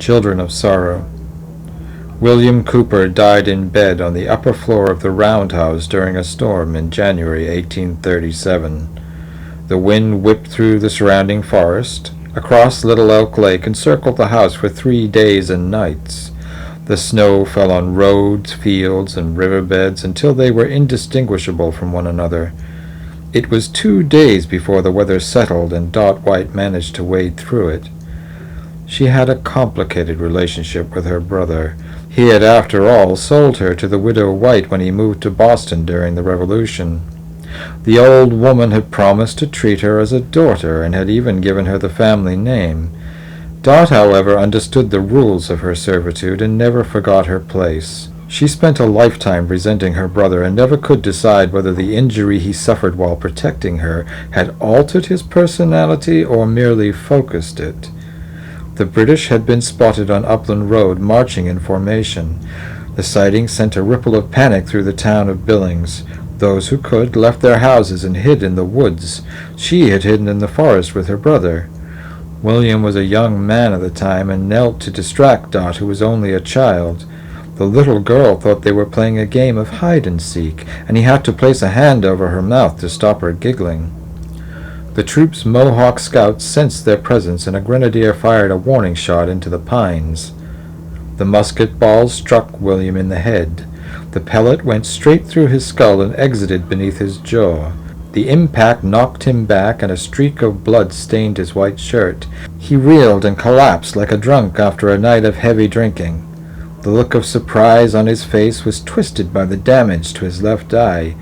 Children of Sorrow. William Cooper died in bed on the upper floor of the roundhouse during a storm in January 1837. The wind whipped through the surrounding forest, across Little Elk Lake, and circled the house for 3 days and nights. The snow fell on roads, fields, and riverbeds until they were indistinguishable from one another. It was 2 days before the weather settled and Dot White managed to wade through it. She had a complicated relationship with her brother. He had, after all, sold her to the widow White when he moved to Boston during the Revolution. The old woman had promised to treat her as a daughter and had even given her the family name. Dot, however, understood the rules of her servitude and never forgot her place. She spent a lifetime resenting her brother and never could decide whether the injury he suffered while protecting her had altered his personality or merely focused it. The British had been spotted on Upland Road marching in formation. The sighting sent a ripple of panic through the town of Billings. Those who could left their houses and hid in the woods. She had hidden in the forest with her brother. William was a young man at the time and knelt to distract Dot, who was only a child. The little girl thought they were playing a game of hide-and-seek, and he had to place a hand over her mouth to stop her giggling. The troop's Mohawk scouts sensed their presence, and a grenadier fired a warning shot into the pines. The musket ball struck William in the head. The pellet went straight through his skull and exited beneath his jaw. The impact knocked him back, and a streak of blood stained his white shirt. He reeled and collapsed like a drunk after a night of heavy drinking. The look of surprise on his face was twisted by the damage to his left eye.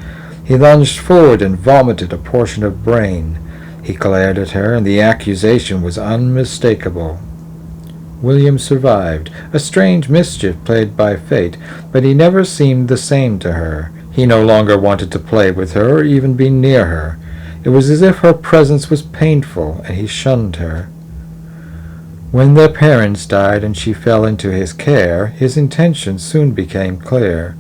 He lunged forward and vomited a portion of brain. He glared at her, and the accusation was unmistakable. William survived, a strange mischief played by fate, but he never seemed the same to her. He no longer wanted to play with her or even be near her. It was as if her presence was painful, and he shunned her. When their parents died and she fell into his care, his intentions soon became clear.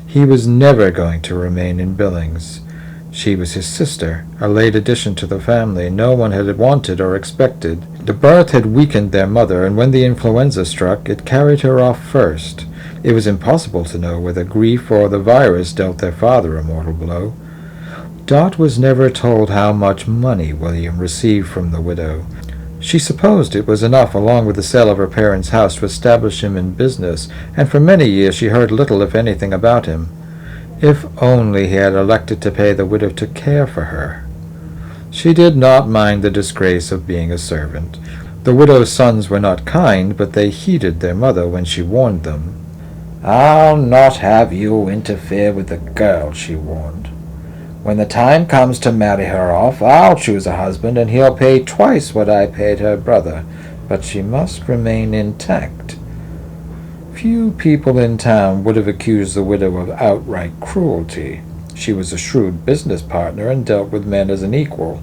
He was never going to remain in Billings. She was his sister, a late addition to the family no one had wanted or expected. The birth had weakened their mother, and when the influenza struck, it carried her off first. It was impossible to know whether grief or the virus dealt their father a mortal blow. Dot was never told how much money William received from the widow. She supposed it was enough, along with the sale of her parents' house, to establish him in business, and for many years she heard little, if anything, about him. If only he had elected to pay the widow to care for her. She did not mind the disgrace of being a servant. The widow's sons were not kind, but they heeded their mother when she warned them. "I'll not have you interfere with the girl," she warned. "When the time comes to marry her off, I'll choose a husband, and he'll pay twice what I paid her brother, but she must remain intact." Few people in town would have accused the widow of outright cruelty. She was a shrewd business partner and dealt with men as an equal.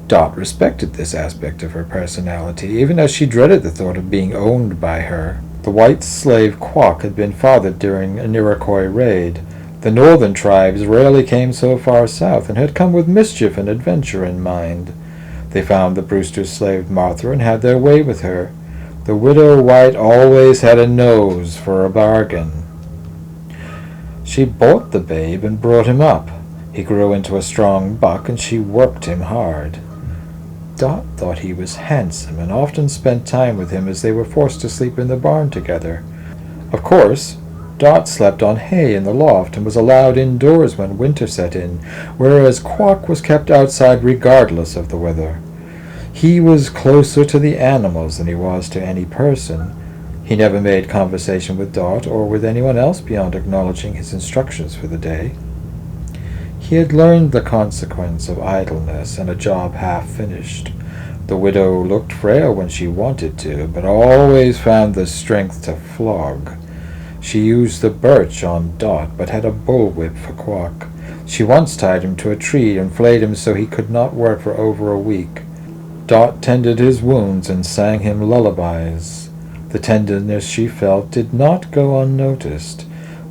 Dot respected this aspect of her personality, even as she dreaded the thought of being owned by her. The white slave Quock had been fathered during an Iroquois raid. The northern tribes rarely came so far south, and had come with mischief and adventure in mind. They found the Brewster's slave Martha and had their way with her. The widow White always had a nose for a bargain. She bought the babe and brought him up. He grew into a strong buck, and she worked him hard. Dot thought he was handsome, and often spent time with him as they were forced to sleep in the barn together. Of course, Dot slept on hay in the loft and was allowed indoors when winter set in, whereas Quock was kept outside regardless of the weather. He was closer to the animals than he was to any person. He never made conversation with Dot or with anyone else beyond acknowledging his instructions for the day. He had learned the consequence of idleness and a job half finished. The widow looked frail when she wanted to, but always found the strength to flog. She used the birch on Dot, but had a bullwhip for Quock. She once tied him to a tree and flayed him so he could not work for over a week. Dot tended his wounds and sang him lullabies. The tenderness she felt did not go unnoticed.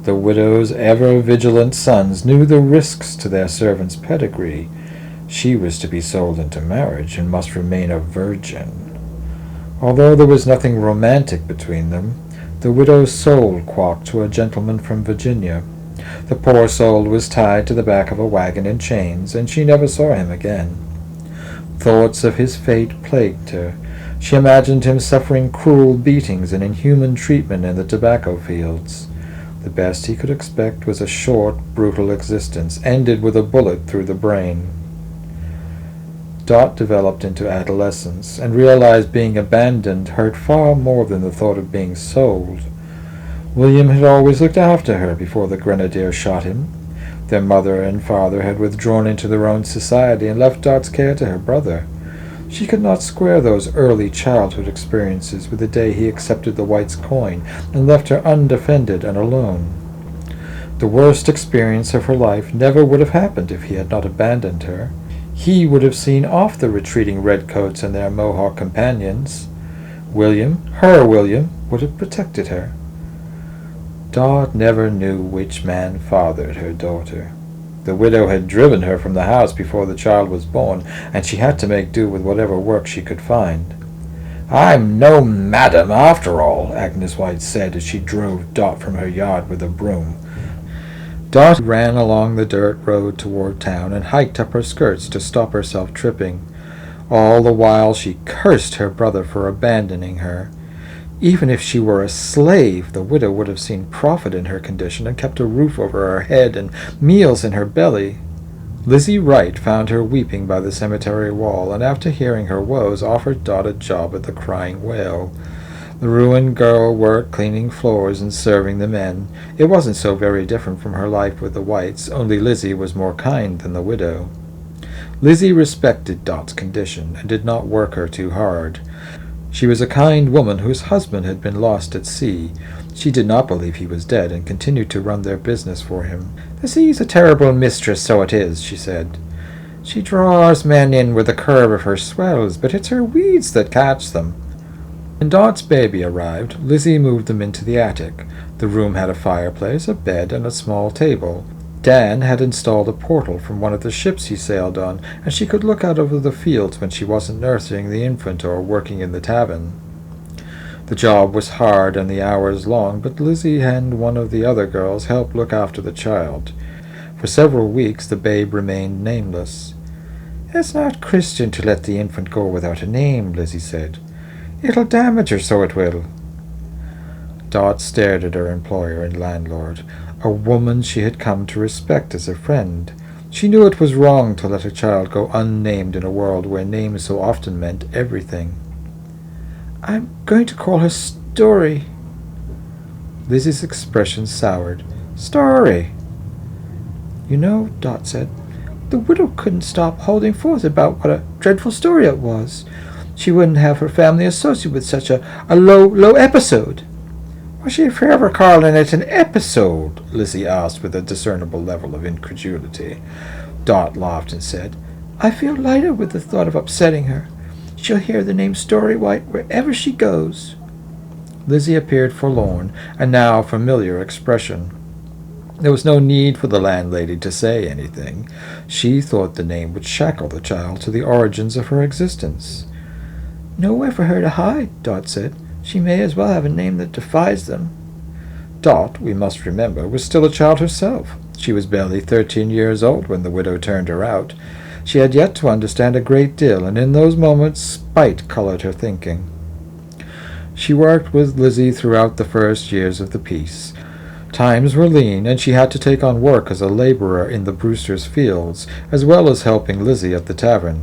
The widow's ever-vigilant sons knew the risks to their servant's pedigree. She was to be sold into marriage and must remain a virgin. Although there was nothing romantic between them, the widow's soul quaked to a gentleman from Virginia. The poor soul was tied to the back of a wagon in chains, and she never saw him again. Thoughts of his fate plagued her. She imagined him suffering cruel beatings and inhuman treatment in the tobacco fields. The best he could expect was a short, brutal existence, ended with a bullet through the brain. Dot developed into adolescence, and realized being abandoned hurt far more than the thought of being sold. William had always looked after her before the grenadier shot him. Their mother and father had withdrawn into their own society and left Dot's care to her brother. She could not square those early childhood experiences with the day he accepted the White's coin and left her undefended and alone. The worst experience of her life never would have happened if he had not abandoned her. He would have seen off the retreating redcoats and their Mohawk companions. William, her William, would have protected her. Dot never knew which man fathered her daughter. The widow had driven her from the house before the child was born, and she had to make do with whatever work she could find. "I'm no madam, after all," Agnes White said as she drove Dot from her yard with a broom. Dot ran along the dirt road toward town and hiked up her skirts to stop herself tripping. All the while she cursed her brother for abandoning her. Even if she were a slave, the widow would have seen profit in her condition and kept a roof over her head and meals in her belly. Lizzie Wright found her weeping by the cemetery wall, and after hearing her woes offered Dot a job at the Crying Whale. The ruined girl worked cleaning floors and serving the men. It wasn't so very different from her life with the Whites, only Lizzie was more kind than the widow. Lizzie respected Dot's condition and did not work her too hard. She was a kind woman whose husband had been lost at sea. She did not believe he was dead, and continued to run their business for him. "The sea's a terrible mistress, so it is," she said. "She draws men in with the curve of her swells, but it's her weeds that catch them." When Dot's baby arrived, Lizzie moved them into the attic. The room had a fireplace, a bed, and a small table. Dan had installed a portal from one of the ships he sailed on, and she could look out over the fields when she wasn't nursing the infant or working in the tavern. The job was hard and the hours long, but Lizzie and one of the other girls helped look after the child. For several weeks the babe remained nameless. "It's not Christian to let the infant go without a name," Lizzie said. "It'll damage her, so it will." Dot stared at her employer and landlord, a woman she had come to respect as a friend. She knew it was wrong to let a child go unnamed in a world where names so often meant everything. "I'm going to call her Story." Lizzie's expression soured. "Story?" "You know," Dot said, "the widow couldn't stop holding forth about what a dreadful story it was. She wouldn't have her family associated with such a low episode." "Was she forever calling it an episode?" Lizzie asked with a discernible level of incredulity. Dot laughed and said, "I feel lighter with the thought of upsetting her. She'll hear the name Story White wherever she goes." Lizzie appeared forlorn, and now familiar expression. There was no need for the landlady to say anything. She thought the name would shackle the child to the origins of her existence. "Nowhere for her to hide," Dot said. "She may as well have a name that defies them." Dot, we must remember, was still a child herself. She was barely 13 years old when the widow turned her out. She had yet to understand a great deal, and in those moments spite colored her thinking. She worked with Lizzie throughout the first years of the peace. Times were lean, and she had to take on work as a laborer in the Brewster's fields, as well as helping Lizzie at the tavern.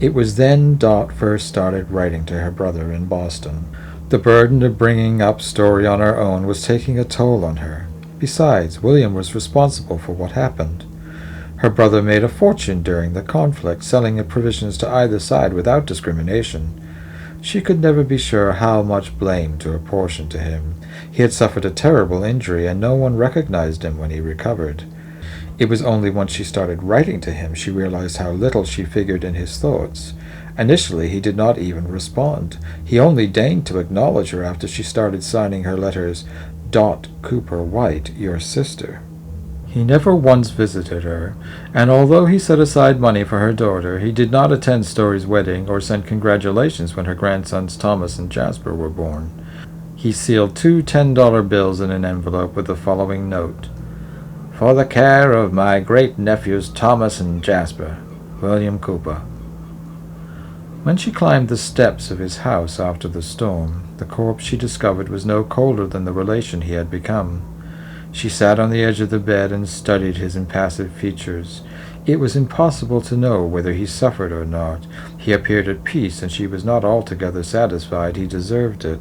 It was then Dot first started writing to her brother in Boston. The burden of bringing up Story on her own was taking a toll on her. Besides, William was responsible for what happened. Her brother made a fortune during the conflict, selling provisions to either side without discrimination. She could never be sure how much blame to apportion to him. He had suffered a terrible injury, and no one recognized him when he recovered. It was only once she started writing to him she realized how little she figured in his thoughts. Initially he did not even respond. He only deigned to acknowledge her after she started signing her letters, "Dot Cooper White, your sister." He never once visited her, and although he set aside money for her daughter, he did not attend Story's wedding or send congratulations when her grandsons Thomas and Jasper were born. He sealed 2 $10 bills in an envelope with the following note: "For the care of my great-nephews Thomas and Jasper, William Cooper." When she climbed the steps of his house after the storm, the corpse she discovered was no colder than the relation he had become. She sat on the edge of the bed and studied his impassive features. It was impossible to know whether he suffered or not. He appeared at peace, and she was not altogether satisfied he deserved it.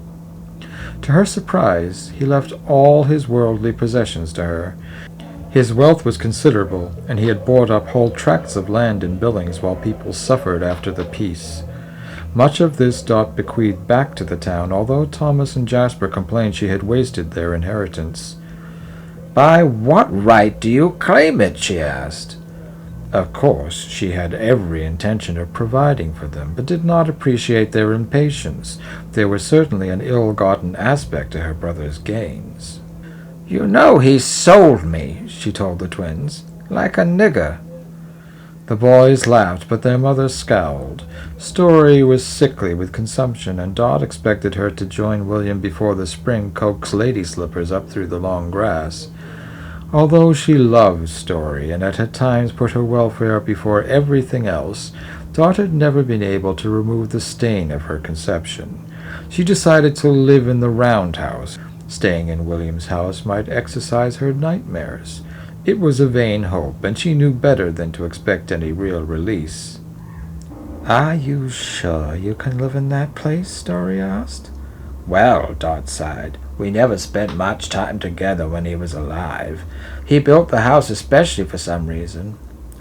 To her surprise, he left all his worldly possessions to her. His wealth was considerable, and he had bought up whole tracts of land in Billings while people suffered after the peace. Much of this Dot bequeathed back to the town, although Thomas and Jasper complained she had wasted their inheritance. "By what right do you claim it?" she asked. Of course, she had every intention of providing for them, but did not appreciate their impatience. There was certainly an ill-gotten aspect to her brother's gains. "You know he sold me," she told the twins, "like a nigger." The boys laughed, but their mother scowled. Story was sickly with consumption, and Dot expected her to join William before the spring coax lady slippers up through the long grass. Although she loved Story, and at times put her welfare before everything else, Dot had never been able to remove the stain of her conception. She decided to live in the roundhouse. Staying in William's house might exercise her nightmares. It was a vain hope, and she knew better than to expect any real release. "Are you sure you can live in that place?" Story asked. "Well," Dot sighed, "we never spent much time together when he was alive. He built the house especially for some reason.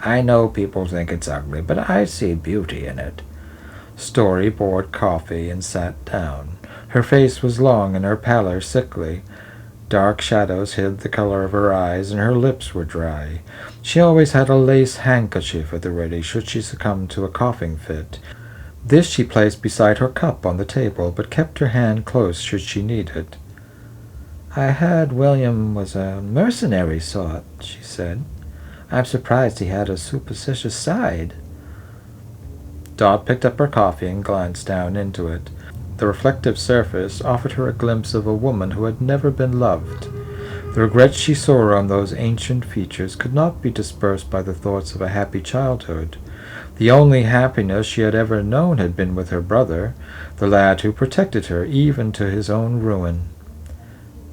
I know people think it's ugly, but I see beauty in it." Story poured coffee and sat down. Her face was long and her pallor sickly. Dark shadows hid the color of her eyes, and her lips were dry. She always had a lace handkerchief at the ready should she succumb to a coughing fit. This she placed beside her cup on the table, but kept her hand close should she need it. "I heard William was a mercenary sort," she said. "I'm surprised he had a superstitious side." Dot picked up her coffee and glanced down into it. The reflective surface offered her a glimpse of a woman who had never been loved. The regret she saw on those ancient features could not be dispersed by the thoughts of a happy childhood. The only happiness she had ever known had been with her brother, the lad who protected her even to his own ruin.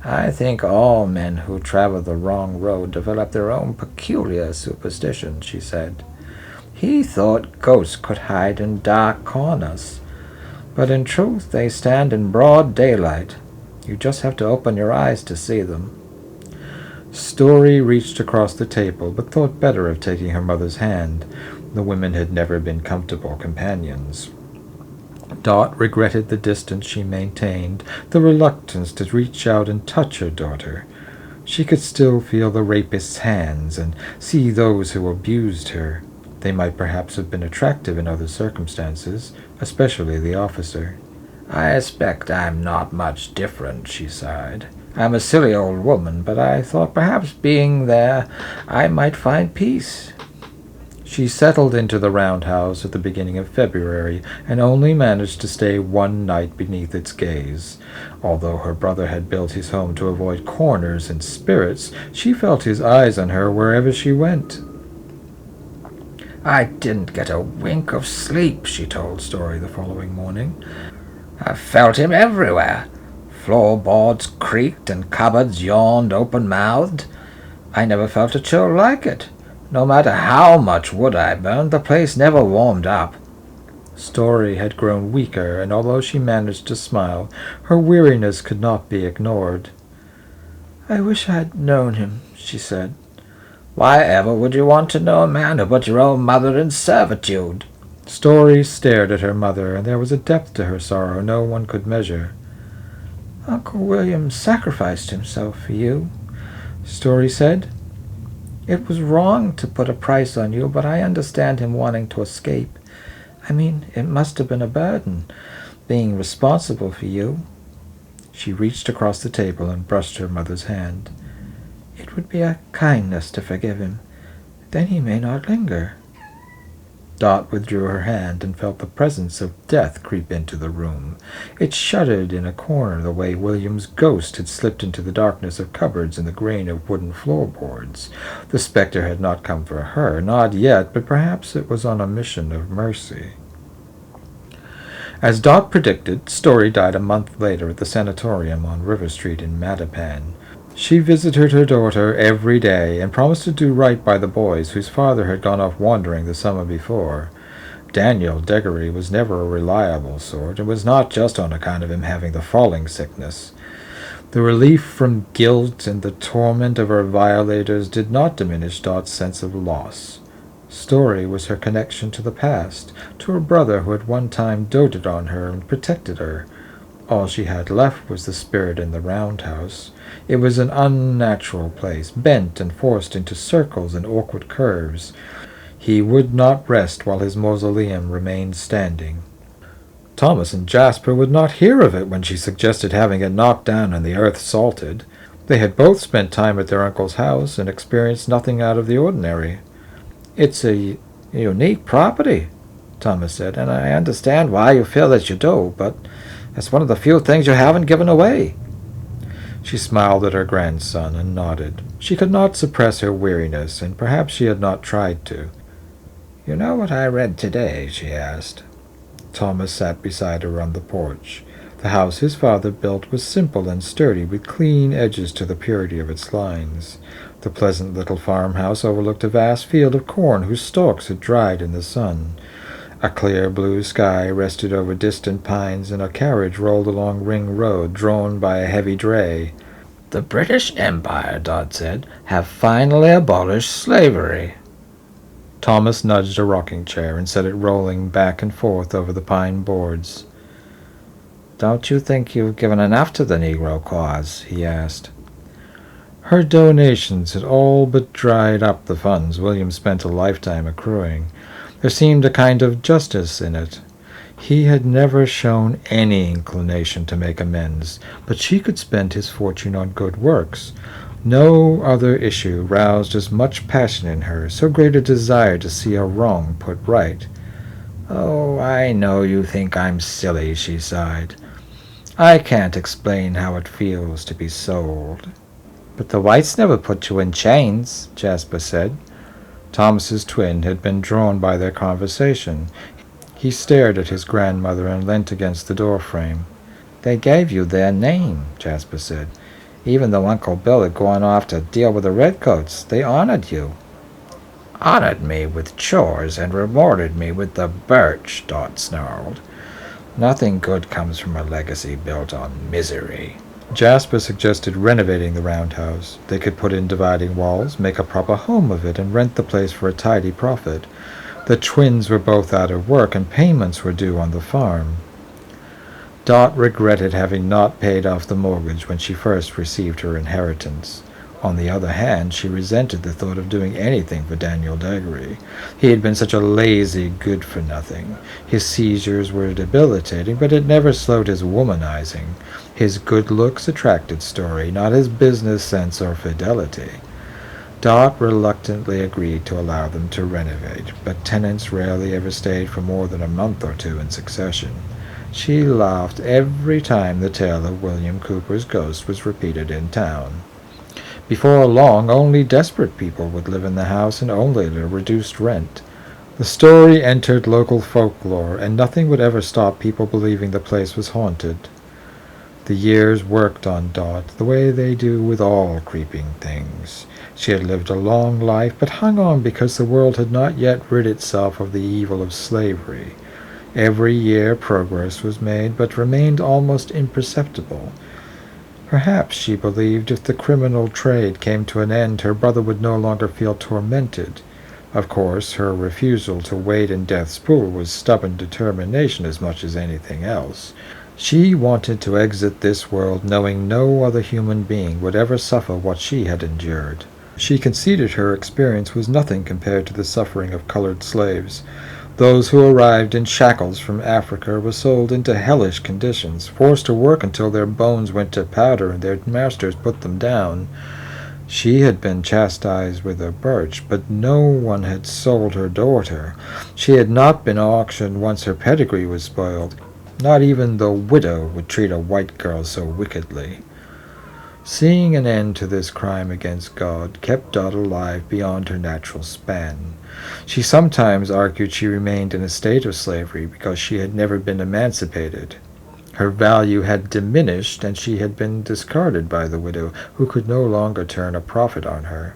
"I think all men who travel the wrong road develop their own peculiar superstition," she said. "He thought ghosts could hide in dark corners, but in truth they stand in broad daylight. You just have to open your eyes to see them." Story reached across the table, but thought better of taking her mother's hand. The women had never been comfortable companions. Dot regretted the distance she maintained, the reluctance to reach out and touch her daughter. She could still feel the rapist's hands and see those who abused her. They might perhaps have been attractive in other circumstances, especially the officer. "I expect I'm not much different," she sighed. "I'm a silly old woman, but I thought perhaps being there I might find peace." She settled into the roundhouse at the beginning of February, and only managed to stay one night beneath its gaze. Although her brother had built his home to avoid corners and spirits, she felt his eyes on her wherever she went. "I didn't get a wink of sleep," she told Story the following morning. "I felt him everywhere. Floorboards creaked and cupboards yawned open-mouthed. I never felt a chill like it. No matter how much wood I burned, the place never warmed up." Story had grown weaker, and although she managed to smile, her weariness could not be ignored. "I wish I'd known him," she said. "Why ever would you want to know a man who put your own mother in servitude?" Story stared at her mother, and there was a depth to her sorrow no one could measure. "Uncle William sacrificed himself for you," Story said. "It was wrong to put a price on you, but I understand him wanting to escape. I mean, it must have been a burden, being responsible for you." She reached across the table and brushed her mother's hand. "It It would be a kindness to forgive him. Then he may not linger." Dot withdrew her hand and felt the presence of death creep into the room. It shuddered in a corner the way William's ghost had slipped into the darkness of cupboards and the grain of wooden floorboards. The spectre had not come for her, not yet, but perhaps it was on a mission of mercy. As Dot predicted, Story died a month later at the sanatorium on River Street in Mattapan. She visited her daughter every day and promised to do right by the boys whose father had gone off wandering the summer before. Daniel Diggory was never a reliable sort, and was not just on account of him having the falling sickness. The relief from guilt and the torment of her violators did not diminish Dot's sense of loss. Story was her connection to the past, to her brother who at one time doted on her and protected her. All she had left was the spirit in the roundhouse. It was an unnatural place, bent and forced into circles and awkward curves. He would not rest while his mausoleum remained standing. Thomas and Jasper would not hear of it when she suggested having it knocked down and the earth salted. They had both spent time at their uncle's house and experienced nothing out of the ordinary. "It's a unique property," Thomas said, "and I understand why you feel that you do, but it's one of the few things you haven't given away." She smiled at her grandson and nodded. She could not suppress her weariness, and perhaps she had not tried to. "You know what I read today?" she asked. Thomas sat beside her on the porch. The house his father built was simple and sturdy, with clean edges to the purity of its lines. The pleasant little farmhouse overlooked a vast field of corn whose stalks had dried in the sun. A clear blue sky rested over distant pines, and a carriage rolled along Ring Road, drawn by a heavy dray. "The British Empire," Dot said, "have finally abolished slavery." Thomas nudged a rocking chair and set it rolling back and forth over the pine boards. "Don't you think you've given enough to the Negro cause?" he asked. Her donations had all but dried up the funds William spent a lifetime accruing. There seemed a kind of justice in it. He had never shown any inclination to make amends, but she could spend his fortune on good works. No other issue roused as much passion in her, so great a desire to see a wrong put right. "Oh, I know you think I'm silly," she sighed. "I can't explain how it feels to be sold." "But the whites never put you in chains," Jasper said. Thomas's twin had been drawn by their conversation. He stared at his grandmother and leant against the door-frame. "They gave you their name," Jasper said. "Even though Uncle Bill had gone off to deal with the redcoats, they honored you." "Honored me with chores and rewarded me with the birch," Dot snarled. "Nothing good comes from a legacy built on misery." Jasper suggested renovating the roundhouse. They could put in dividing walls, make a proper home of it, and rent the place for a tidy profit. The twins were both out of work, and payments were due on the farm. Dot regretted having not paid off the mortgage when she first received her inheritance. On the other hand, she resented the thought of doing anything for Daniel Diggory. He had been such a lazy good-for-nothing. His seizures were debilitating, but it never slowed his womanizing. His good looks attracted Story, not his business sense or fidelity. Dot reluctantly agreed to allow them to renovate, but tenants rarely ever stayed for more than a month or two in succession. She laughed every time the tale of William Cooper's ghost was repeated in town. Before long, only desperate people would live in the house, and only at a reduced rent. The story entered local folklore, and nothing would ever stop people believing the place was haunted. The years worked on Dot, the way they do with all creeping things. She had lived a long life, but hung on because the world had not yet rid itself of the evil of slavery. Every year progress was made, but remained almost imperceptible. Perhaps, she believed, if the criminal trade came to an end, her brother would no longer feel tormented. Of course, her refusal to wade in death's pool was stubborn determination as much as anything else. She wanted to exit this world knowing no other human being would ever suffer what she had endured. She conceded her experience was nothing compared to the suffering of colored slaves. Those who arrived in shackles from Africa were sold into hellish conditions, forced to work until their bones went to powder and their masters put them down. She had been chastised with a birch, but no one had sold her daughter. She had not been auctioned once her pedigree was spoiled. Not even the widow would treat a white girl so wickedly. Seeing an end to this crime against God kept Dot alive beyond her natural span. She sometimes argued she remained in a state of slavery because she had never been emancipated. Her value had diminished, and she had been discarded by the widow, who could no longer turn a profit on her.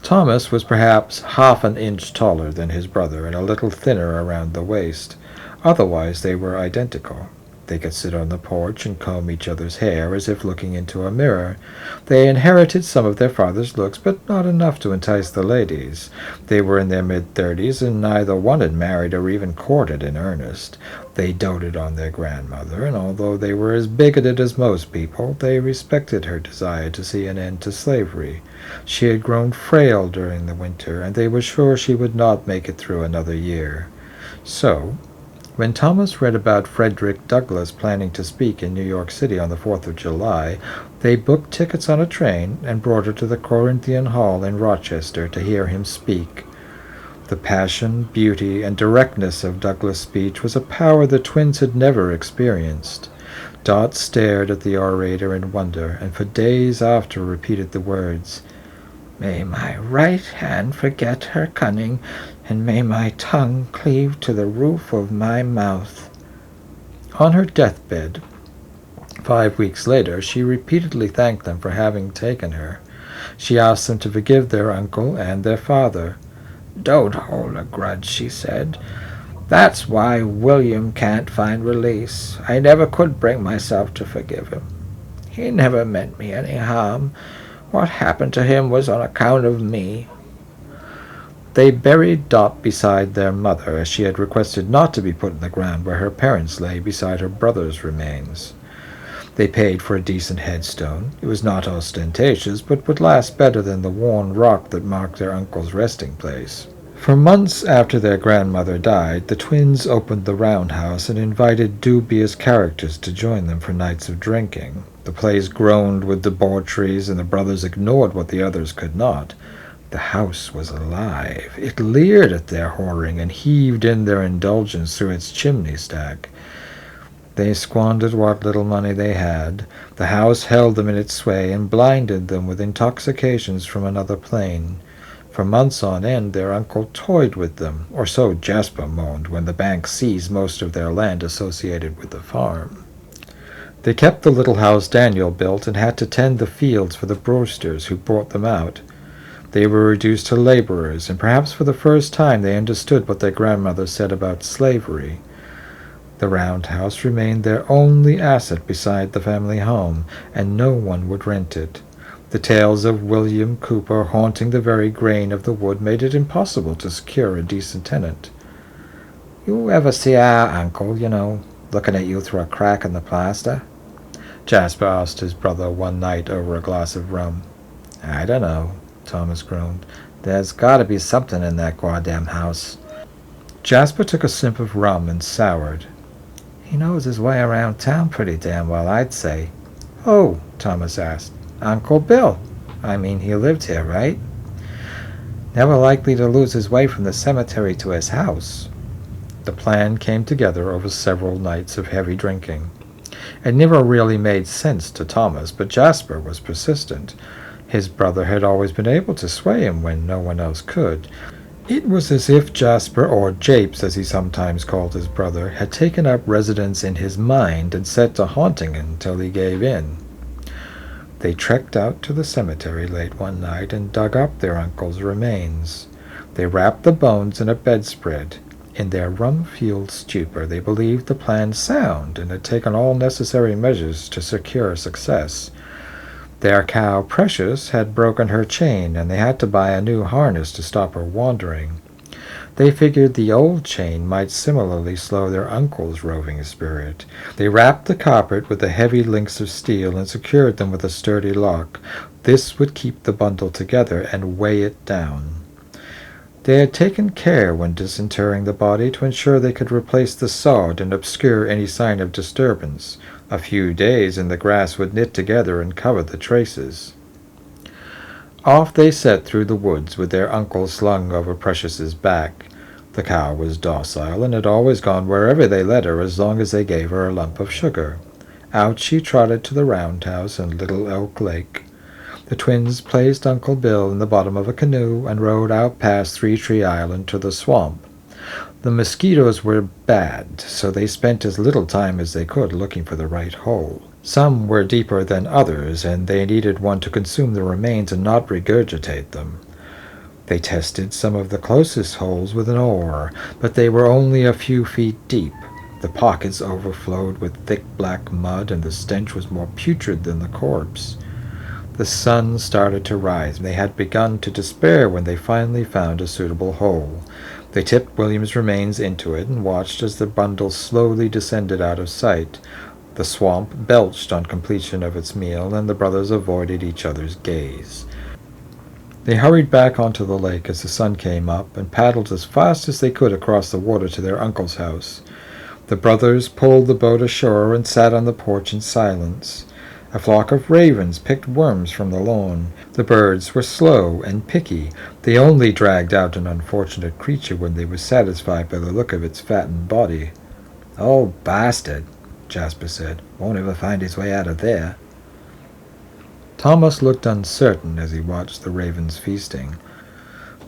Thomas was perhaps half an inch taller than his brother and a little thinner around the waist. Otherwise they were identical. They could sit on the porch and comb each other's hair as if looking into a mirror. They inherited some of their father's looks, but not enough to entice the ladies. They were in their mid-30s, and neither one had married or even courted in earnest. They doted on their grandmother, and although they were as bigoted as most people, they respected her desire to see an end to slavery. She had grown frail during the winter, and they were sure she would not make it through another year. So, when Thomas read about Frederick Douglass planning to speak in New York City on the 4th of July, they booked tickets on a train and brought her to the Corinthian Hall in Rochester to hear him speak. The passion, beauty, and directness of Douglass' speech was a power the twins had never experienced. Dot stared at the orator in wonder, and for days after repeated the words, "May my right hand forget her cunning, and may my tongue cleave to the roof of my mouth." On her deathbed, 5 weeks later, she repeatedly thanked them for having taken her. She asked them to forgive their uncle and their father. "Don't hold a grudge," she said. "That's why William can't find release. I never could bring myself to forgive him. He never meant me any harm. What happened to him was on account of me." They buried Dot beside their mother, as she had requested not to be put in the ground where her parents lay beside her brother's remains. They paid for a decent headstone. It was not ostentatious, but would last better than the worn rock that marked their uncle's resting place. For months after their grandmother died, the twins opened the roundhouse and invited dubious characters to join them for nights of drinking. The place groaned with debaucheries, and the brothers ignored what the others could not. The house was alive. It leered at their whoring and heaved in their indulgence through its chimney stack. They squandered what little money they had. The house held them in its sway and blinded them with intoxications from another plane. For months on end their uncle toyed with them, or so Jasper moaned when the bank seized most of their land associated with the farm. They kept the little house Daniel built and had to tend the fields for the Brewsters who brought them out. They were reduced to laborers, and perhaps for the first time they understood what their grandmother said about slavery. The roundhouse remained their only asset beside the family home, and no one would rent it. The tales of William Cooper haunting the very grain of the wood made it impossible to secure a decent tenant. "You ever see our uncle, looking at you through a crack in the plaster?" Jasper asked his brother one night over a glass of rum. "I don't know," Thomas groaned. "There's got to be something in that goddamn house." Jasper took a sip of rum and soured. "He knows his way around town pretty damn well, I'd say." "Oh," Thomas asked. "Uncle Bill. I mean, he lived here, right?" "Never likely to lose his way from the cemetery to his house." The plan came together over several nights of heavy drinking. It never really made sense to Thomas, but Jasper was persistent. His brother had always been able to sway him when no one else could. It was as if Jasper, or Japes as he sometimes called his brother, had taken up residence in his mind and set to haunting him until he gave in. They trekked out to the cemetery late one night and dug up their uncle's remains. They wrapped the bones in a bedspread. In their rum-fueled stupor, they believed the plan sound and had taken all necessary measures to secure success. Their cow Precious had broken her chain, and they had to buy a new harness to stop her wandering. They figured the old chain might similarly slow their uncle's roving spirit. They wrapped the carpet with the heavy links of steel and secured them with a sturdy lock. This would keep the bundle together and weigh it down. They had taken care when disinterring the body to ensure they could replace the sod and obscure any sign of disturbance. A few days and the grass would knit together and cover the traces. Off they set through the woods with their uncle slung over Precious's back. The cow was docile and had always gone wherever they led her as long as they gave her a lump of sugar. Out she trotted to the roundhouse and Little Elk Lake. The twins placed Uncle Bill in the bottom of a canoe and rowed out past Three Tree Island to the swamp. The mosquitoes were bad, so they spent as little time as they could looking for the right hole. Some were deeper than others, and they needed one to consume the remains and not regurgitate them. They tested some of the closest holes with an oar, but they were only a few feet deep. The pockets overflowed with thick black mud, and the stench was more putrid than the corpse. The sun started to rise, and they had begun to despair when they finally found a suitable hole. They tipped William's remains into it and watched as the bundle slowly descended out of sight. The swamp belched on completion of its meal, and the brothers avoided each other's gaze. They hurried back onto the lake as the sun came up, and paddled as fast as they could across the water to their uncle's house. The brothers pulled the boat ashore and sat on the porch in silence. A flock of ravens picked worms from the lawn. The birds were slow and picky. They only dragged out an unfortunate creature when they were satisfied by the look of its fattened body. "Oh, bastard," Jasper said. "Won't ever find his way out of there." Thomas looked uncertain as he watched the ravens feasting.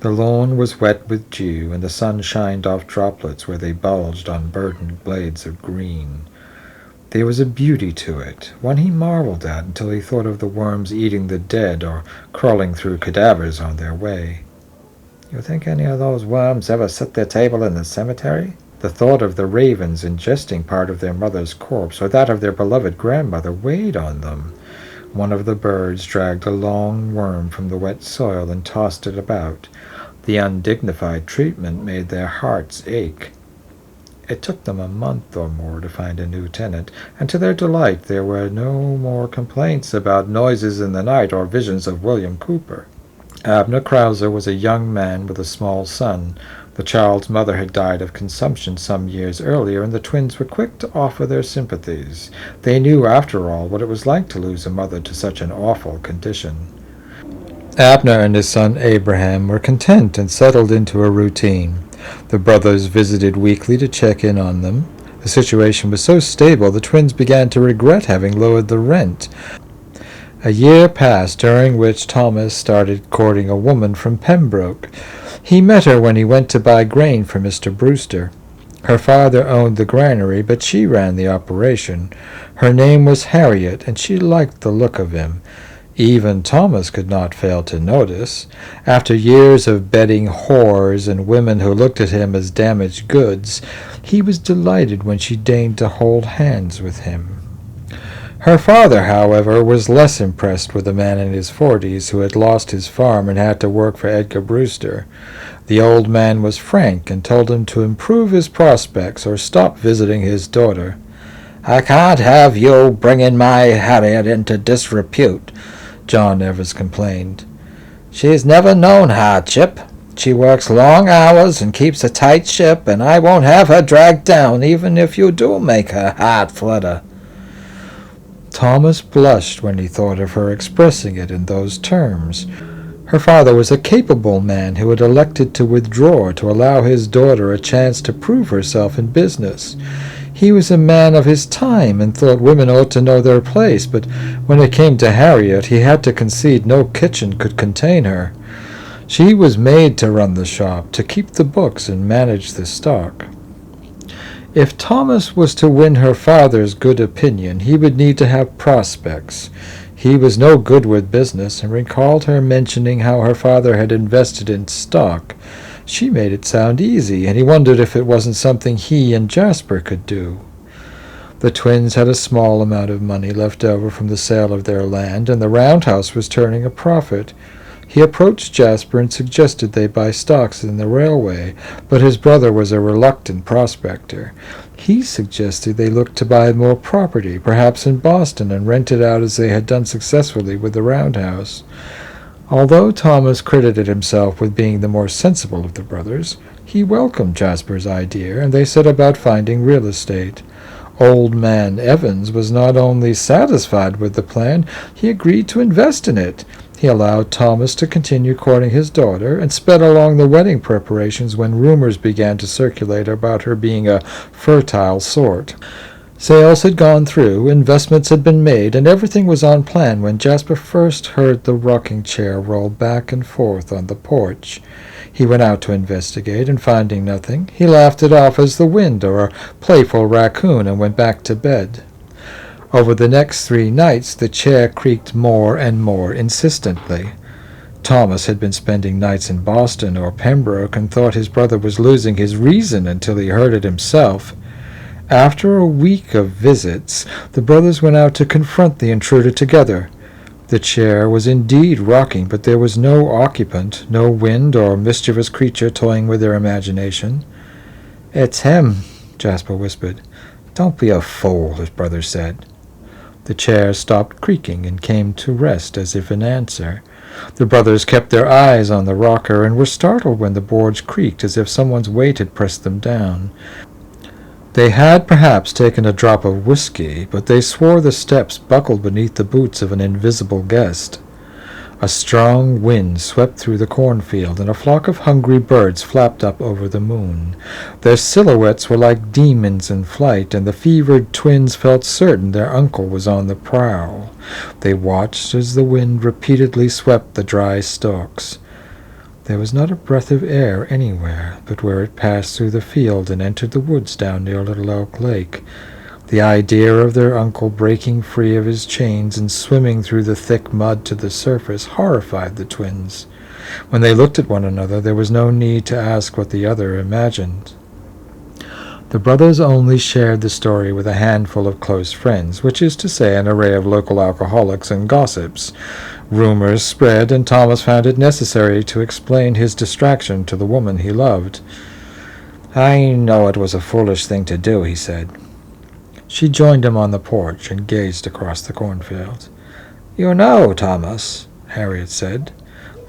The lawn was wet with dew, and the sun shined off droplets where they bulged on burdened blades of green. There was a beauty to it, one he marveled at until he thought of the worms eating the dead or crawling through cadavers on their way. "You think any of those worms ever set their table in the cemetery?" The thought of the ravens ingesting part of their mother's corpse or that of their beloved grandmother weighed on them. One of the birds dragged a long worm from the wet soil and tossed it about. The undignified treatment made their hearts ache. It took them a month or more to find a new tenant, and to their delight there were no more complaints about noises in the night or visions of William Cooper. Abner Krauser was a young man with a small son. The child's mother had died of consumption some years earlier, and the twins were quick to offer their sympathies. They knew, after all, what it was like to lose a mother to such an awful condition. Abner and his son Abraham were content and settled into a routine. The brothers visited weekly to check in on them. The situation was so stable the twins began to regret having lowered the rent. A year passed, during which Thomas started courting a woman from Pembroke. He met her when he went to buy grain for Mr. Brewster. Her father owned the granary, but she ran the operation. Her name was Harriet, and she liked the look of him. Even Thomas could not fail to notice. After years of bedding whores and women who looked at him as damaged goods, he was delighted when she deigned to hold hands with him. Her father, however, was less impressed with a man in his 40s who had lost his farm and had to work for Edgar Brewster. The old man was frank and told him to improve his prospects or stop visiting his daughter. "I can't have you bringing my Harriet into disrepute," John Evers complained. "She's never known hardship. She works long hours and keeps a tight ship, and I won't have her dragged down even if you do make her heart flutter." Thomas blushed when he thought of her expressing it in those terms. Her father was a capable man who had elected to withdraw to allow his daughter a chance to prove herself in business. He was a man of his time and thought women ought to know their place, but when it came to Harriet, he had to concede no kitchen could contain her. She was made to run the shop, to keep the books and manage the stock. If Thomas was to win her father's good opinion, he would need to have prospects. He was no good with business, and recalled her mentioning how her father had invested in stock. She made it sound easy, and he wondered if it wasn't something he and Jasper could do. The twins had a small amount of money left over from the sale of their land, and the roundhouse was turning a profit. He approached Jasper and suggested they buy stocks in the railway, but his brother was a reluctant prospector. He suggested they look to buy more property, perhaps in Boston, and rent it out as they had done successfully with the roundhouse. Although Thomas credited himself with being the more sensible of the brothers, he welcomed Jasper's idea, and they set about finding real estate. Old man Evans was not only satisfied with the plan, he agreed to invest in it. He allowed Thomas to continue courting his daughter, and sped along the wedding preparations when rumors began to circulate about her being a fertile sort. Sales had gone through, investments had been made, and everything was on plan when Jasper first heard the rocking chair roll back and forth on the porch. He went out to investigate, and finding nothing, he laughed it off as the wind or a playful raccoon and went back to bed. Over the next 3 nights the chair creaked more and more insistently. Thomas had been spending nights in Boston or Pembroke and thought his brother was losing his reason until he heard it himself. After a week of visits, the brothers went out to confront the intruder together. The chair was indeed rocking, but there was no occupant, no wind or mischievous creature toying with their imagination. "It's him," Jasper whispered. "Don't be a fool," his brother said. The chair stopped creaking and came to rest as if in answer. The brothers kept their eyes on the rocker and were startled when the boards creaked as if someone's weight had pressed them down. They had perhaps taken a drop of whiskey, but they swore the steps buckled beneath the boots of an invisible guest. A strong wind swept through the cornfield, and a flock of hungry birds flapped up over the moon. Their silhouettes were like demons in flight, and the fevered twins felt certain their uncle was on the prowl. They watched as the wind repeatedly swept the dry stalks. There was not a breath of air anywhere but where it passed through the field and entered the woods down near Little Elk Lake. The idea of their uncle breaking free of his chains and swimming through the thick mud to the surface horrified the twins. When they looked at one another, there was no need to ask what the other imagined. The brothers only shared the story with a handful of close friends, which is to say an array of local alcoholics and gossips. Rumors spread, and Thomas found it necessary to explain his distraction to the woman he loved. "I know it was a foolish thing to do," he said. She joined him on the porch and gazed across the cornfield. "You know, Thomas," Harriet said,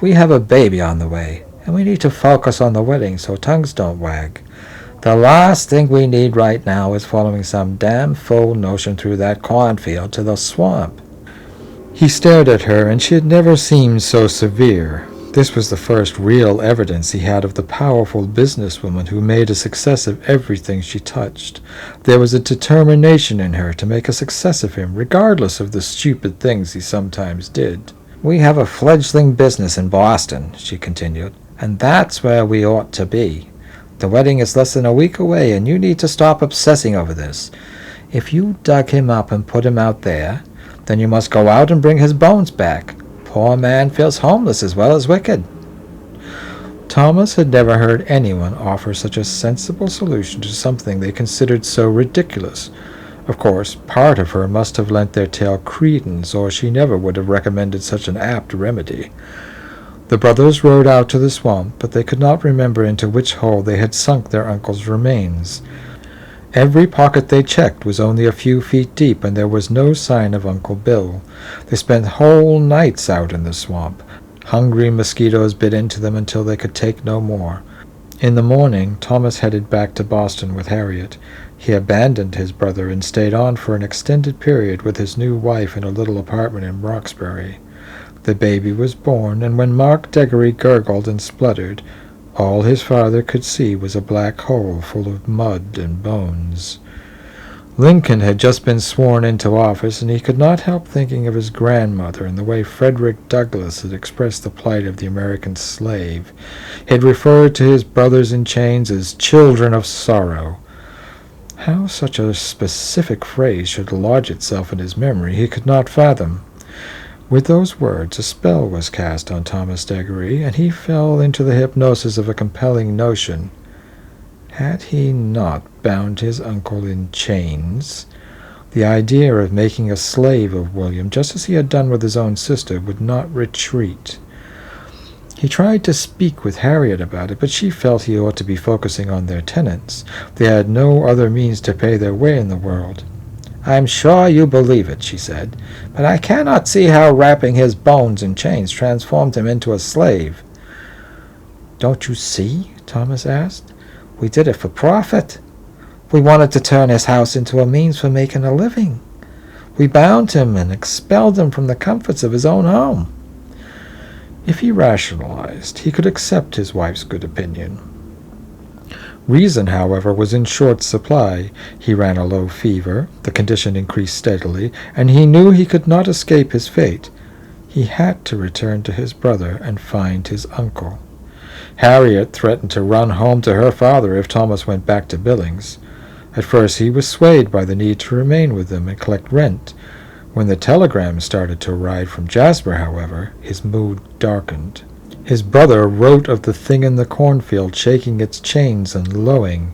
"we have a baby on the way, and we need to focus on the wedding so tongues don't wag. The last thing we need right now is following some damn fool notion through that cornfield to the swamp." He stared at her, and she had never seemed so severe. This was the first real evidence he had of the powerful businesswoman who made a success of everything she touched. There was a determination in her to make a success of him, regardless of the stupid things he sometimes did. "We have a fledgling business in Boston," she continued, "and that's where we ought to be. The wedding is less than a week away, and you need to stop obsessing over this. If you dug him up and put him out there, then you must go out and bring his bones back. Poor man feels homeless as well as wicked." Thomas had never heard anyone offer such a sensible solution to something they considered so ridiculous. Of course, part of her must have lent their tale credence, or she never would have recommended such an apt remedy. The brothers rode out to the swamp, but they could not remember into which hole they had sunk their uncle's remains. Every pocket they checked was only a few feet deep, and there was no sign of Uncle Bill. They spent whole nights out in the swamp. Hungry mosquitoes bit into them until they could take no more. In the morning, Thomas headed back to Boston with Harriet. He abandoned his brother and stayed on for an extended period with his new wife in a little apartment in Roxbury. The baby was born, and when Mark Deggery gurgled and spluttered, all his father could see was a black hole full of mud and bones. Lincoln had just been sworn into office, and he could not help thinking of his grandmother and the way Frederick Douglass had expressed the plight of the American slave. He had referred to his brothers in chains as children of sorrow. How such a specific phrase should lodge itself in his memory he could not fathom. With those words a spell was cast on Thomas Deggery, and he fell into the hypnosis of a compelling notion. Had he not bound his uncle in chains? The idea of making a slave of William, just as he had done with his own sister, would not retreat. He tried to speak with Harriet about it, but she felt he ought to be focusing on their tenants. They had no other means to pay their way in the world. "I'm sure you believe it," she said, "but I cannot see how wrapping his bones in chains transformed him into a slave." "Don't you see?" Thomas asked. "We did it for profit. We wanted to turn his house into a means for making a living. We bound him and expelled him from the comforts of his own home." If he rationalized, he could accept his wife's good opinion. Reason, however, was in short supply. He ran a low fever, the condition increased steadily, and he knew he could not escape his fate. He had to return to his brother and find his uncle. Harriet threatened to run home to her father if Thomas went back to Billings. At first he was swayed by the need to remain with them and collect rent. When the telegrams started to arrive from Jasper, however, his mood darkened. His brother wrote of the thing in the cornfield shaking its chains and lowing.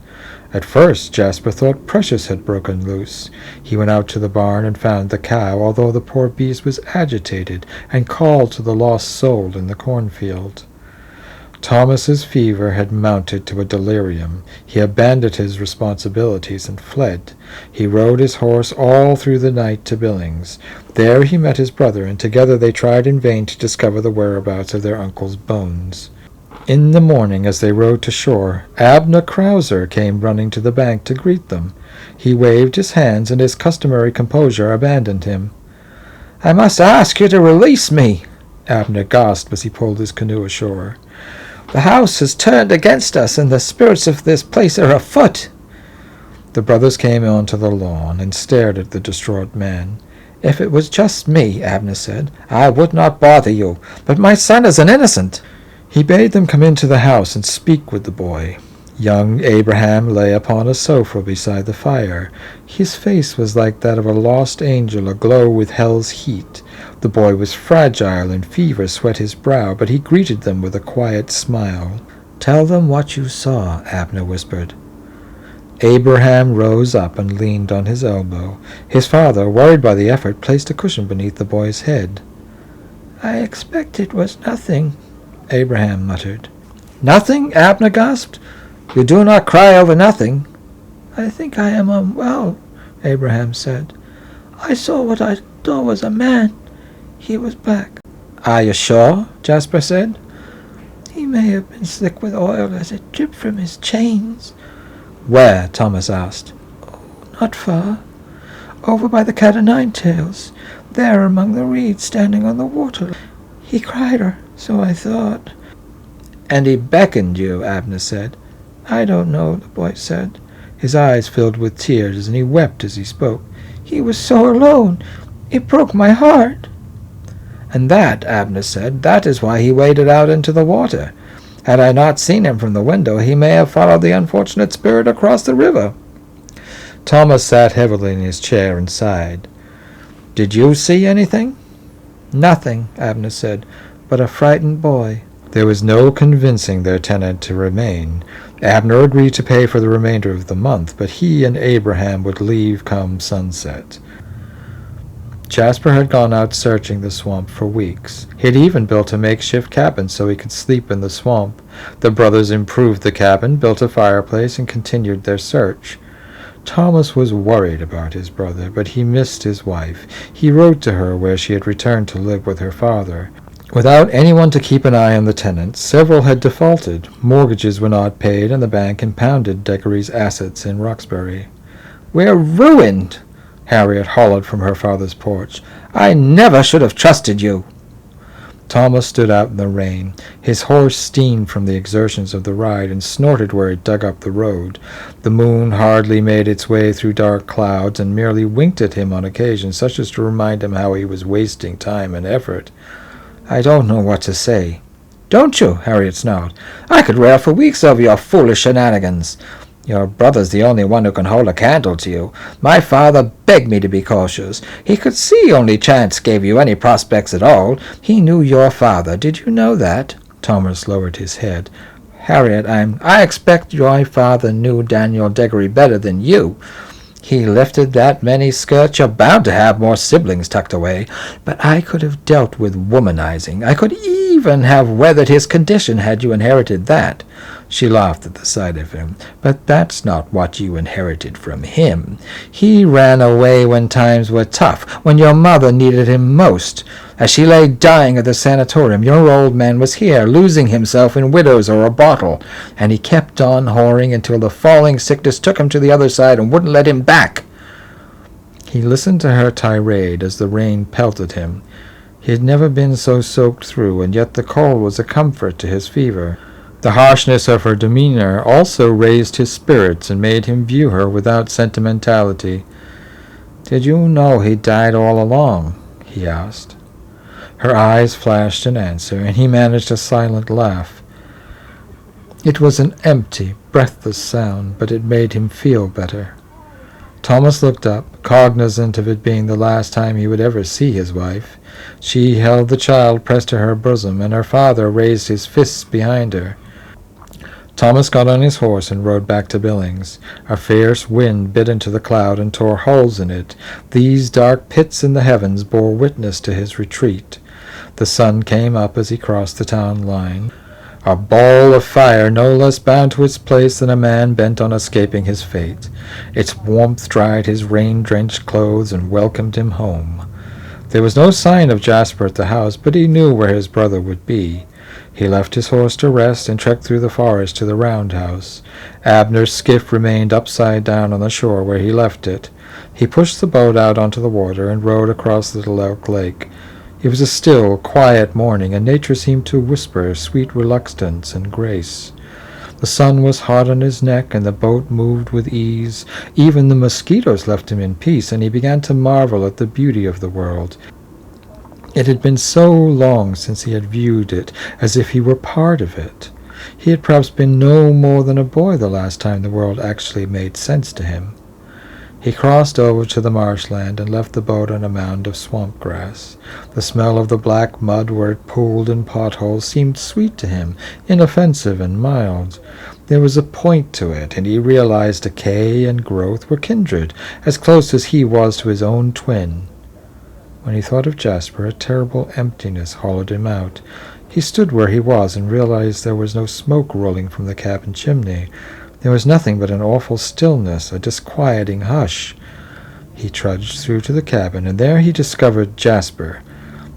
At first Jasper thought Precious had broken loose. He went out to the barn and found the cow, although the poor beast was agitated, and called to the lost soul in the cornfield. Thomas's fever had mounted to a delirium. He abandoned his responsibilities and fled. He rode his horse all through the night to Billings. There he met his brother, and together they tried in vain to discover the whereabouts of their uncle's bones. In the morning, as they rode to shore, Abner Krauser came running to the bank to greet them. He waved his hands, and his customary composure abandoned him. "I must ask you to release me," Abner gasped as he pulled his canoe ashore. "The house has turned against us, and the spirits of this place are afoot." The brothers came onto the lawn and stared at the distraught man. "If it was just me," Abner said, "I would not bother you, but my son is an innocent." He bade them come into the house and speak with the boy. Young Abraham lay upon a sofa beside the fire. His face was like that of a lost angel aglow with hell's heat. The boy was fragile, and fever sweat his brow, but he greeted them with a quiet smile. "Tell them what you saw," Abner whispered. Abraham rose up and leaned on his elbow. His father, worried by the effort, placed a cushion beneath the boy's head. "I expect it was nothing," Abraham muttered. "Nothing?" Abner gasped. "You do not cry over nothing." "I think I am unwell," Abraham said. "I saw what I thought was a man. He was black." "Are you sure?" Jasper said. "He may have been slick with oil as it dripped from his chains." "Where?" Thomas asked. "Oh, not far. Over by the Cat o' Nine Tails. There among the reeds standing on the water. He cried her, so I thought." "And he beckoned you," Abner said. "I don't know," the boy said. His eyes filled with tears, and he wept as he spoke. "He was so alone. It broke my heart." "And that," Abner said, "that is why he waded out into the water. Had I not seen him from the window, he may have followed the unfortunate spirit across the river." Thomas sat heavily in his chair and sighed. "Did you see anything?" "Nothing," Abner said, "but a frightened boy." There was no convincing their tenant to remain. Abner agreed to pay for the remainder of the month, but he and Abraham would leave come sunset. Jasper had gone out searching the swamp for weeks. He had even built a makeshift cabin so he could sleep in the swamp. The brothers improved the cabin, built a fireplace, and continued their search. Thomas was worried about his brother, but he missed his wife. He wrote to her where she had returned to live with her father. Without anyone to keep an eye on the tenants, several had defaulted. Mortgages were not paid, and the bank impounded Deckery's assets in Roxbury. "We're ruined!" Harriet hollered from her father's porch. "I never should have trusted you." Thomas stood out in the rain. His horse steamed from the exertions of the ride and snorted where it dug up the road. The moon hardly made its way through dark clouds and merely winked at him on occasion, such as to remind him how he was wasting time and effort. "I don't know what to say." "Don't you?" Harriet snarled. "I could rail for weeks over your foolish shenanigans. Your brother's the only one who can hold a candle to you. My father begged me to be cautious. He could see only chance gave you any prospects at all. He knew your father. Did you know that?" Thomas lowered his head. "Harriet, I expect your father knew Daniel Deckery better than you. He lifted that many skirts. You're bound to have more siblings tucked away. But I could have dealt with womanizing. I could even have weathered his condition had you inherited that. She laughed at the sight of him. "But that's not what you inherited from him. He ran away when times were tough, when your mother needed him most. As she lay dying at the sanatorium, your old man was here, losing himself in widows or a bottle, and he kept on whoring until the falling sickness took him to the other side and wouldn't let him back." He listened to her tirade as the rain pelted him. He had never been so soaked through, and yet the cold was a comfort to his fever. The harshness of her demeanor also raised his spirits and made him view her without sentimentality. "Did you know he died all along?" he asked. Her eyes flashed in answer, and he managed a silent laugh. It was an empty, breathless sound, but it made him feel better. Thomas looked up, cognizant of it being the last time he would ever see his wife. She held the child pressed to her bosom, and her father raised his fists behind her. Thomas got on his horse and rode back to Billings. A fierce wind bit into the cloud and tore holes in it. These dark pits in the heavens bore witness to his retreat. The sun came up as he crossed the town line, a ball of fire no less bound to its place than a man bent on escaping his fate. Its warmth dried his rain-drenched clothes and welcomed him home. There was no sign of Jasper at the house, but he knew where his brother would be. He left his horse to rest and trekked through the forest to the roundhouse. Abner's skiff remained upside down on the shore where he left it. He pushed the boat out onto the water and rowed across Little Elk Lake. It was a still, quiet morning, and nature seemed to whisper sweet reluctance and grace. The sun was hot on his neck, and the boat moved with ease. Even the mosquitoes left him in peace, and he began to marvel at the beauty of the world. It had been so long since he had viewed it as if he were part of it. He had perhaps been no more than a boy the last time the world actually made sense to him. He crossed over to the marshland and left the boat on a mound of swamp grass. The smell of the black mud where it pooled in potholes seemed sweet to him, inoffensive and mild. There was a point to it, and he realized decay and growth were kindred, as close as he was to his own twin. When he thought of Jasper, a terrible emptiness hollowed him out. He stood where he was and realized there was no smoke rolling from the cabin chimney. There was nothing but an awful stillness, a disquieting hush. He trudged through to the cabin, and there he discovered Jasper.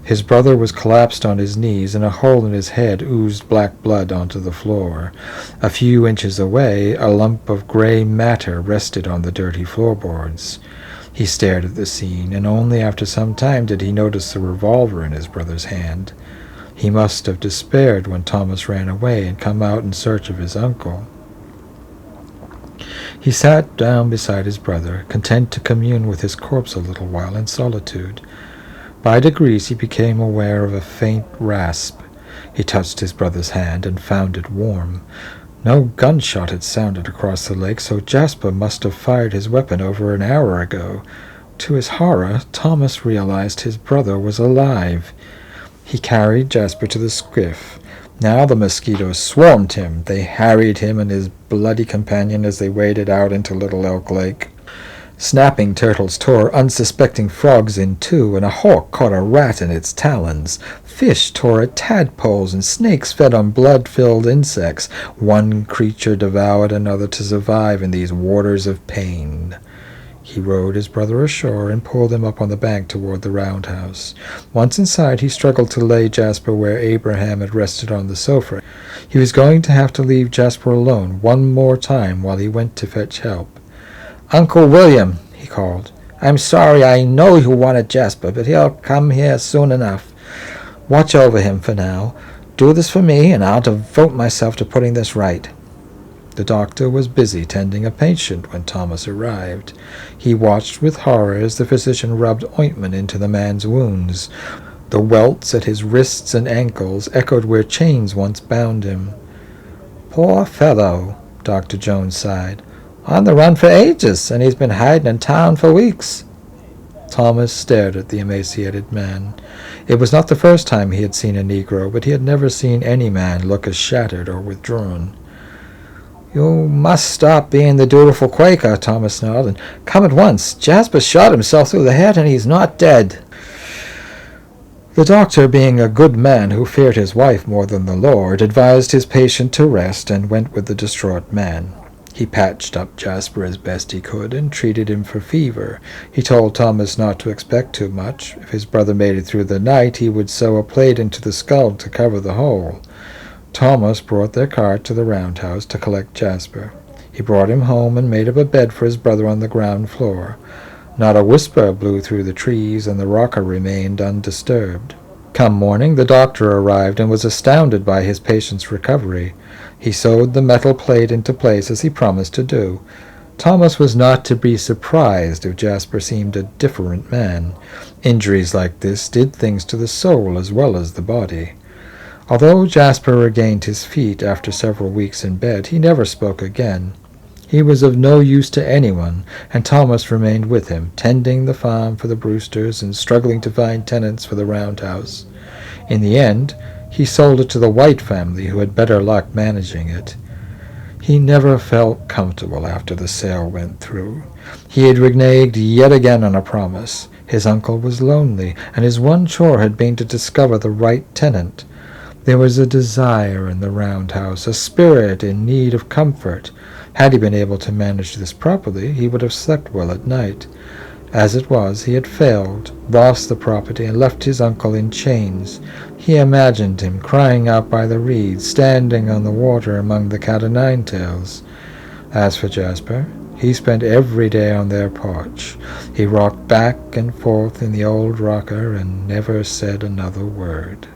His brother was collapsed on his knees, and a hole in his head oozed black blood onto the floor. A few inches away, a lump of gray matter rested on the dirty floorboards. He stared at the scene, and only after some time did he notice the revolver in his brother's hand. He must have despaired when Thomas ran away and come out in search of his uncle. He sat down beside his brother, content to commune with his corpse a little while in solitude. By degrees he became aware of a faint rasp. He touched his brother's hand and found it warm. No gunshot had sounded across the lake, so Jasper must have fired his weapon over an hour ago. To his horror, Thomas realized his brother was alive. He carried Jasper to the skiff. Now the mosquitoes swarmed him. They harried him and his bloody companion as they waded out into Little Elk Lake. Snapping turtles tore unsuspecting frogs in two, and a hawk caught a rat in its talons. Fish tore at tadpoles, and snakes fed on blood-filled insects. One creature devoured another to survive in these waters of pain. He rowed his brother ashore and pulled him up on the bank toward the roundhouse. Once inside, he struggled to lay Jasper where Abraham had rested on the sofa. He was going to have to leave Jasper alone one more time while he went to fetch help. "Uncle William," he called. "I'm sorry. I know you wanted Jasper, but he'll come here soon enough. Watch over him for now. Do this for me, and I'll devote myself to putting this right." The doctor was busy tending a patient when Thomas arrived. He watched with horror as the physician rubbed ointment into the man's wounds. The welts at his wrists and ankles echoed where chains once bound him. "Poor fellow," Dr. Jones sighed. "On the run for ages, and he's been hiding in town for weeks." Thomas stared at the emaciated man. It was not the first time he had seen a Negro, but he had never seen any man look as shattered or withdrawn. "You must stop being the dutiful Quaker," Thomas snarled, "and come at once. Jasper shot himself through the head, and he's not dead." The doctor, being a good man who feared his wife more than the Lord, advised his patient to rest and went with the distraught man. He patched up Jasper as best he could and treated him for fever. He told Thomas not to expect too much. If his brother made it through the night, he would sew a plate into the skull to cover the hole. Thomas brought their cart to the roundhouse to collect Jasper. He brought him home and made up a bed for his brother on the ground floor. Not a whisper blew through the trees, and the rocker remained undisturbed. Come morning, the doctor arrived and was astounded by his patient's recovery. He sewed the metal plate into place as he promised to do. Thomas was not to be surprised if Jasper seemed a different man. Injuries like this did things to the soul as well as the body. Although Jasper regained his feet after several weeks in bed, he never spoke again. He was of no use to anyone, and Thomas remained with him, tending the farm for the Brewsters and struggling to find tenants for the roundhouse. In the end, he sold it to the White family, who had better luck managing it. He never felt comfortable after the sale went through. He had reneged yet again on a promise. His uncle was lonely, and his one chore had been to discover the right tenant. There was a desire in the roundhouse, a spirit in need of comfort. Had he been able to manage this properly, he would have slept well at night. As it was, he had failed, lost the property, and left his uncle in chains. He imagined him crying out by the reeds, standing on the water among the cat-o'-nine-tails. As for Jasper, he spent every day on their porch. He rocked back and forth in the old rocker and never said another word.